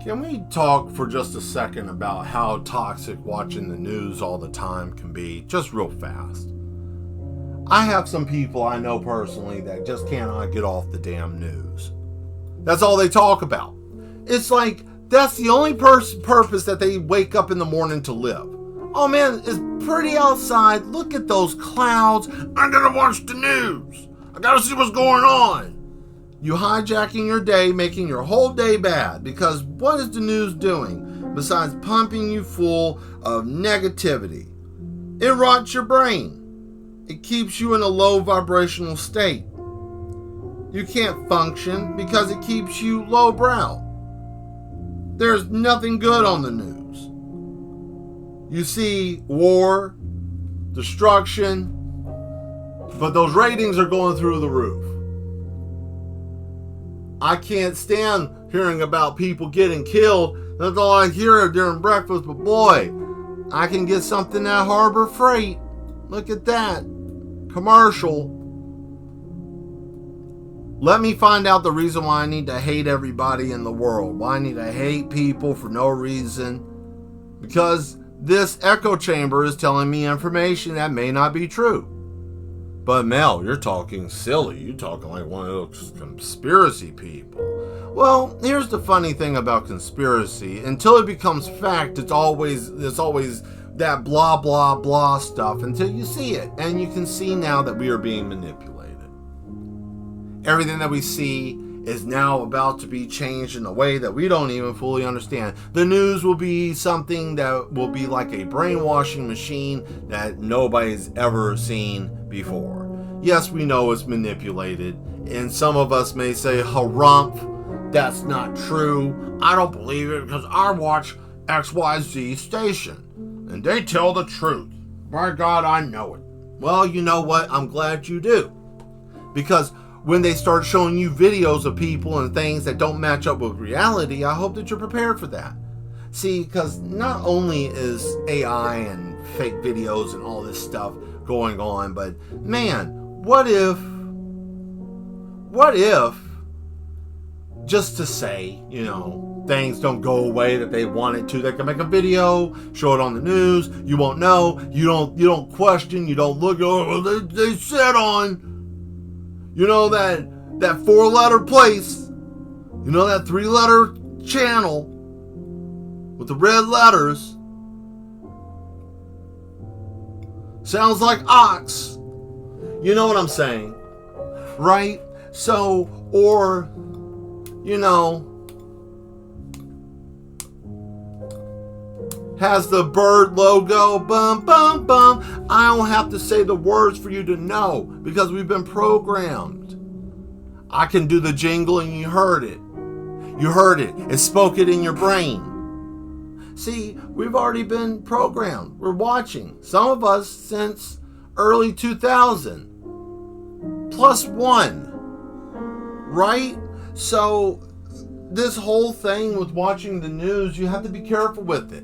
Can we talk for just a second about how toxic watching the news all the time can be? Just real fast. I have some people I know personally that just cannot get off the damn news. That's all they talk about. It's like that's the only purpose that they wake up in the morning to live. Oh man, it's pretty outside. Look at those clouds. I'm gonna watch the news. I gotta see what's going on. You hijacking your day, making your whole day bad, because what is the news doing besides pumping you full of negativity? It rots your brain. It keeps you in a low vibrational state. You can't function because it keeps you lowbrow. There's nothing good on the news. You see war, destruction, but those ratings are going through the roof. I can't stand hearing about people getting killed. That's all I hear during breakfast. But boy, I can get something at Harbor Freight. Look at that. Commercial. Let me find out the reason why I need to hate everybody in the world. Why I need to hate people for no reason. Because this echo chamber is telling me information that may not be true. But Mel, you're talking silly. You're talking like one of those conspiracy people. Well, here's the funny thing about conspiracy. Until it becomes fact, it's always that blah, blah, blah stuff until you see it. And you can see now that we are being manipulated. Everything that we see is now about to be changed in a way that we don't even fully understand. The news will be something that will be like a brainwashing machine that nobody's ever seen before. Yes, we know it's manipulated, and some of us may say, harumph, that's not true. I don't believe it because I watch XYZ station, and they tell the truth. By God, I know it. Well, you know what? I'm glad you do. Because when they start showing you videos of people and things that don't match up with reality, I hope that you're prepared for that. See, because not only is AI and fake videos and all this stuff going on, but man, what if, just to say, things don't go away that they want it to, they can make a video, show it on the news, you won't know, you don't question, you don't look, they said on, that 4-letter place, that 3-letter channel with the red letters, sounds like ox. You know what I'm saying, right? So, or, has the bird logo, bum, bum, bum. I don't have to say the words for you to know because we've been programmed. I can do the jingle and you heard it. You heard it. It spoke it in your brain. See, we've already been programmed. We're watching. Some of us since early 2000. +1. Right? So this whole thing with watching the news, you have to be careful with it.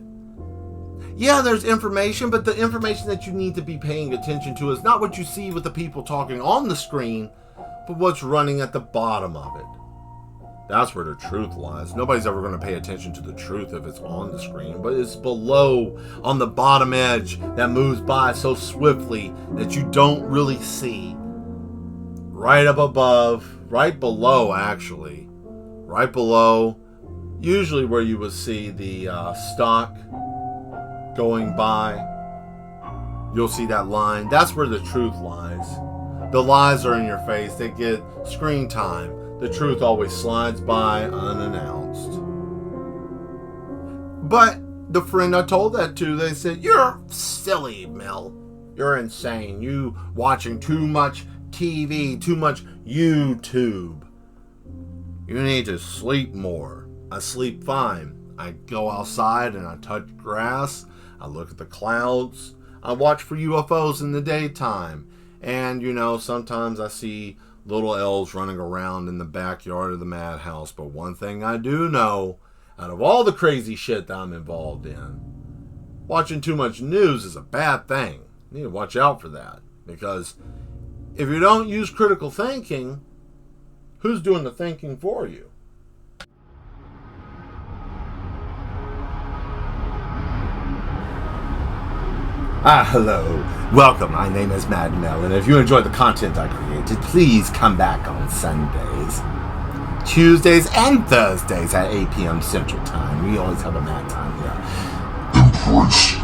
Yeah, there's information, but the information that you need to be paying attention to is not what you see with the people talking on the screen, but what's running at the bottom of it. That's where the truth lies. Nobody's ever going to pay attention to the truth if it's on the screen, but it's below, on the bottom edge, that moves by so swiftly that you don't really see. Right up above, right below actually, right below, usually where you would see the stock going by, you'll see that line. That's where the truth lies. The lies are in your face. They get screen time. The truth always slides by unannounced. But the friend I told that to, they said, "You're silly, Mel. You're insane. You watching too much TV, too much YouTube. You need to sleep more." I sleep fine. I go outside and I touch grass. I look at the clouds. I watch for UFOs in the daytime. And, sometimes I see little elves running around in the backyard of the madhouse. But one thing I do know, out of all the crazy shit that I'm involved in, watching too much news is a bad thing. You need to watch out for that. Because if you don't use critical thinking, who's doing the thinking for you? Hello. Welcome. My name is Mad Mel, and if you enjoy the content I created, please come back on Sundays, Tuesdays, and Thursdays at 8 p.m. Central Time. We always have a mad time here. Embrace